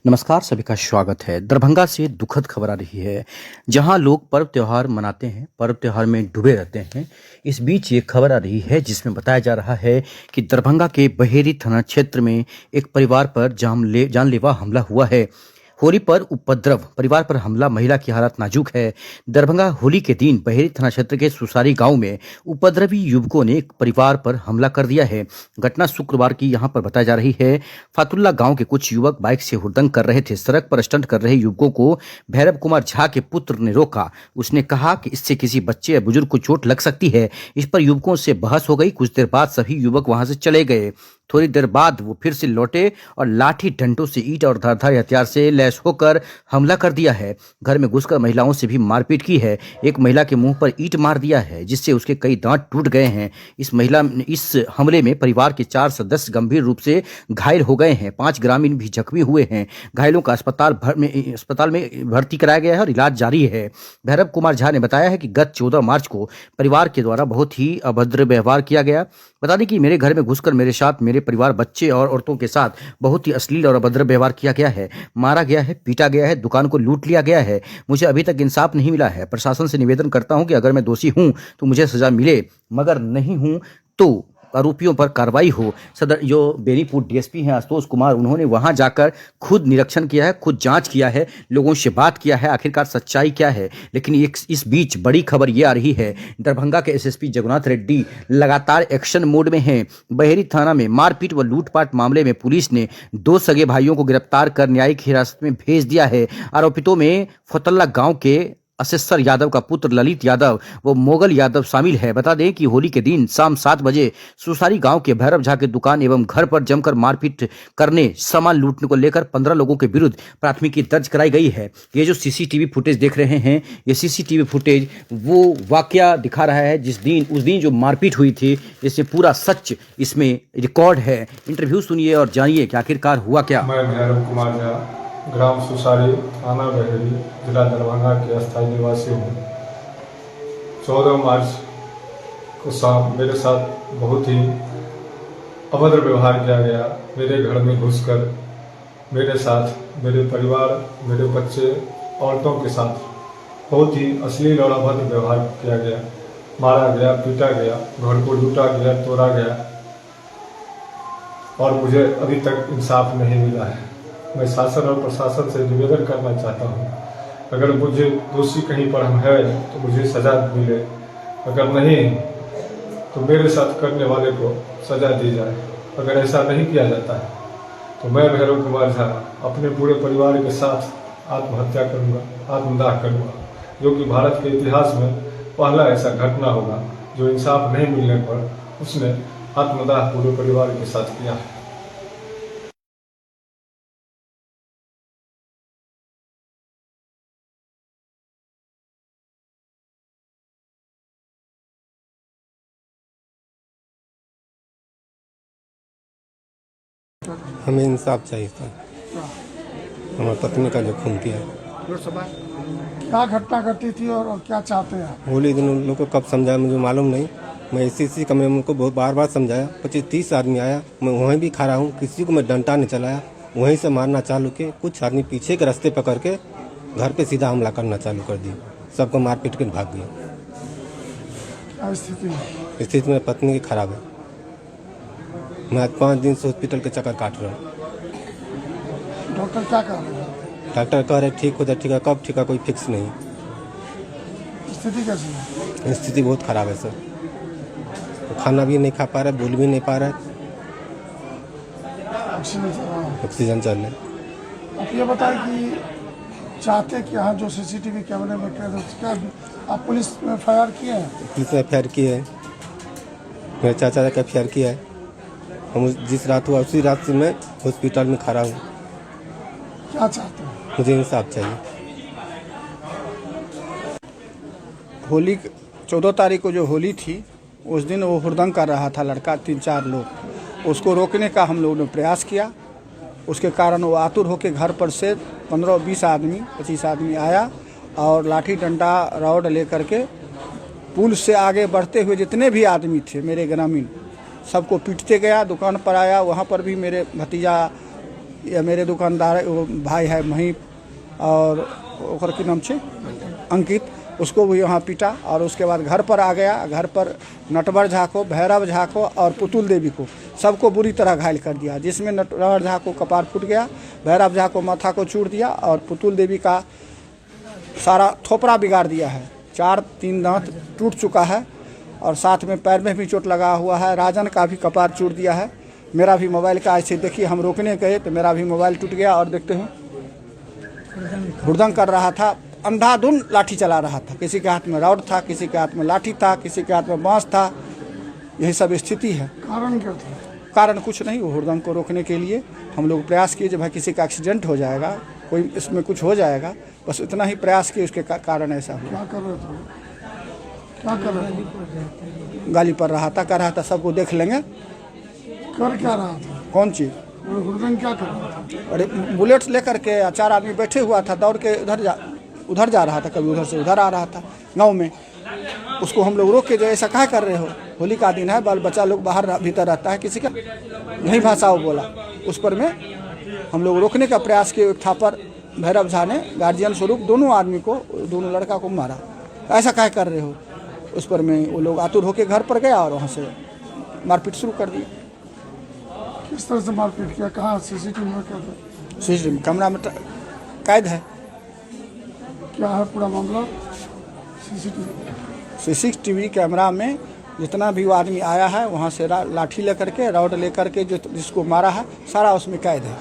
नमस्कार, सभी का स्वागत है। दरभंगा से दुखद खबर आ रही है, जहां लोग पर्व त्योहार मनाते हैं, पर्व त्योहार में डूबे रहते हैं। इस बीच ये खबर आ रही है जिसमें बताया जा रहा है कि दरभंगा के बहेरी थाना क्षेत्र में एक परिवार पर जानलेवा हमला हुआ है। होली पर उपद्रव, परिवार पर हमला, महिला की हालत नाजुक है। दरभंगा होली के दिन बहेरी थाना क्षेत्र के सुसारी गांव में उपद्रवी युवकों ने एक परिवार पर हमला कर दिया है। घटना शुक्रवार की यहां पर बताई जा रही है। फातुल्ला गांव के कुछ युवक बाइक से हुड़दंग कर रहे थे। सड़क पर स्टंट कर रहे युवकों को भैरव कुमार झा के पुत्र ने रोका। उसने कहा कि इससे किसी बच्चे या बुजुर्ग को चोट लग सकती है। इस पर युवकों से बहस हो गई। कुछ देर बाद सभी युवक वहां से चले गए। थोड़ी देर बाद वो फिर से लौटे और लाठी डंडों से, ईंट और धारदार हथियार से लैस होकर हमला कर दिया है। घर में घुसकर महिलाओं से भी मारपीट की है। एक महिला के मुंह पर ईंट मार दिया है, जिससे उसके कई दांत टूट गए हैं। इस हमले में परिवार के 4 सदस्य गंभीर रूप से घायल हो गए हैं। 5 ग्रामीण भी जख्मी हुए हैं। घायलों का अस्पताल में भर्ती कराया गया है और इलाज जारी है। भैरव कुमार झा ने बताया है कि गत 14 मार्च को परिवार के द्वारा बहुत ही अभद्र व्यवहार किया गया। बता दें कि मेरे घर में घुसकर मेरे साथ, मेरे परिवार, बच्चे और औरतों के साथ बहुत ही अश्लील और अभद्र व्यवहार किया गया है। मारा गया है, पीटा गया है, दुकान को लूट लिया गया है। मुझे अभी तक इंसाफ नहीं मिला है। प्रशासन से निवेदन करता हूं कि अगर मैं दोषी हूं तो मुझे सजा मिले, मगर नहीं हूं तो आरोपियों पर कार्रवाई हो। सदर जो बेनीपुर डीएसपी हैं आशुतोष कुमार, उन्होंने वहां जाकर खुद निरीक्षण किया है, खुद जांच किया है, लोगों से बात किया है, आखिरकार सच्चाई क्या है। लेकिन इस बीच बड़ी खबर ये आ रही है, दरभंगा के एसएसपी जगन्नाथ रेड्डी लगातार एक्शन मोड में हैं। बहेरी थाना में मारपीट व लूटपाट मामले में पुलिस ने 2 सगे भाइयों को गिरफ्तार कर न्यायिक हिरासत में भेज दिया है। आरोपितों में फतल्ला गांव के अशेश्वर यादव का पुत्र ललित यादव व मोगल यादव शामिल है। बता दें कि होली के दिन शाम 7 बजे सुसारी गांव के भैरव झा की दुकान एवं घर पर जमकर मारपीट करने, सामान लूटने को लेकर 15 लोगों के विरुद्ध प्राथमिकी दर्ज कराई गई है। ये जो सीसीटीवी फुटेज देख रहे हैं, ये सीसीटीवी फुटेज वो वाकया दिखा रहा है उस दिन जो मारपीट हुई थी। इससे पूरा सच इसमें रिकॉर्ड है। इंटरव्यू सुनिए और जानिए कि आखिरकार हुआ क्या। मैं भैरव कुमार झा, ग्राम सुसारी, थाना बहेरी, जिला दरभंगा के अस्थायी निवासी हूँ। 14 मार्च को शाम मेरे साथ बहुत ही अभद्र व्यवहार किया गया। मेरे घर में घुसकर मेरे साथ, मेरे परिवार, मेरे बच्चे, औरतों के साथ बहुत ही अश्लील और अभद्र व्यवहार किया गया। मारा गया, पीटा गया, घर को लूटा गया, तोड़ा गया और मुझे अभी तक इंसाफ नहीं मिला है। मैं शासन और प्रशासन से निवेदन करना चाहता हूँ, अगर मुझे दोषी कहीं पर हम है तो मुझे सजा मिले, अगर नहीं तो मेरे साथ करने वाले को सजा दी जाए। अगर ऐसा नहीं किया जाता है तो मैं भैरव कुमार झा अपने पूरे परिवार के साथ आत्महत्या करूँगा, आत्मदाह करूँगा, जो कि भारत के इतिहास में पहला ऐसा घटना होगा जो इंसाफ नहीं मिलने पर उसने आत्मदाह पूरे परिवार के साथ किया है। हमें इंसाफ चाहिए था। हमारी पत्नी का जो खून किया। क्या घटना घटी थी और क्या चाहते हैं आप? होली दिन उन लोग को कब समझाया मुझे मालूम नहीं। मैं इसी कमरे में उनको बहुत बार समझाया। 25-30 आदमी आया, मैं वहीं भी खड़ा हूँ, किसी को मैं डंडा नहीं चलाया। वहीं से मारना चालू किए। कुछ आदमी पीछे के रास्ते पकड़ के घर पे सीधा हमला करना चालू कर दिया। सबको मार पीट के भाग गया। क्या स्थिति में पत्नी की खराब है। मैं आज 5 दिन से हॉस्पिटल के चक्कर काट रहा हूँ। डॉक्टर क्या कह रहे हैं? डॉक्टर कह रहे ठीक हो जाए। ठीक है, कब ठीक है कोई फिक्स नहीं। स्थिति कैसी है? स्थिति बहुत खराब है सर। खाना भी नहीं खा पा रहा है, बोल भी नहीं पा रहा है। ऑक्सीजन चल रहा है। आप ये बताएं कि चाहते कि यहाँ जो सीसीटीवी कैमरे में क्या आप पुलिस में एफआईआर किए हैं? पुलिस में एफआईआर किए है। मेरे चाचा का एफआईआर किया है। हम जिस रात हुआ उसी रात से मैं हॉस्पिटल में खड़ा हूँ। क्या चाहते हैं? मुझे इंसाफ चाहिए। होली 14 तारीख को जो होली थी, उस दिन वो हुड़दंग कर रहा था लड़का, 3-4 लोग। उसको रोकने का हम लोगों ने प्रयास किया। उसके कारण वो आतुर होकर घर पर से 15-20 आदमी, 25 आदमी आया और लाठी डंडा रॉड लेकर के पुल से आगे बढ़ते हुए जितने भी आदमी थे मेरे ग्रामीण, सबको पीटते गया। दुकान पर आया, वहाँ पर भी मेरे भतीजा ये मेरे दुकानदार वो भाई है मही और ओकर की नाम छे अंकित, उसको भी यहाँ पीटा और उसके बाद घर पर आ गया। घर पर नटवर झा को, भैरव झा को और पुतुल देवी को सबको बुरी तरह घायल कर दिया, जिसमें नटवर झा को कपार फूट गया, भैरव झा को माथा को चूड़ दिया और पुतुल देवी का सारा थोपड़ा बिगाड़ दिया है। 3 दांत टूट चुका है और साथ में पैर में भी चोट लगा हुआ है। राजन का भी कपार चूड़ दिया है। मेरा भी मोबाइल का ऐसे देखिए, हम रोकने गए तो मेरा भी मोबाइल टूट गया और देखते हैं हुड़दंग कर रहा था, अंधाधुन लाठी चला रहा था। किसी के हाथ में रॉड था, किसी के हाथ में लाठी था, किसी के हाथ में बांस था। यही सब स्थिति है। कारण क्या था? कारण कुछ नहीं, वो हुड़दंग को रोकने के लिए हम लोग प्रयास किए जब भाई किसी का एक्सीडेंट हो जाएगा, कोई इसमें कुछ हो जाएगा, बस इतना ही प्रयास किए, उसके कारण ऐसा हुआ। क्या कर रहे थे? क्या कर रहे थे? गाली पर रहा था, कह रहा था सबको देख लेंगे। कर क्या रहा था? कौन चीज़? वो हुड़दंग क्या कर रहा था? अरे बुलेट लेकर के 4 आदमी बैठे हुआ था, दौड़ के उधर जा रहा था, कभी उधर से उधर आ रहा था गांव में। उसको हम लोग रोक के जो ऐसा क्या कर रहे हो, होली का दिन है, बाल बच्चा लोग बाहर भीतर रहता है, किसी का यही भाषा वो बोला। उस पर में हम लोग रोकने का प्रयास किए। एक थापर भैरव झा ने गार्जियन स्वरूप दोनों आदमी को, दोनों लड़का को मारा। ऐसा क्या कर रहे हो? उस पर में वो लोग आतुर होकर घर पर गया और वहाँ से मारपीट शुरू कर दी। किस तरह से मारपीट किया? कहाँ? सीसीटीवी में क्या था? सीसीटीवी कैमरा में कैद है। क्या है पूरा मामला? सीसीटीवी कैमरा में जितना भी वो आदमी आया है वहाँ से लाठी लेकर के, रॉड लेकर के जो जिसको मारा है, सारा उसमें कैद है।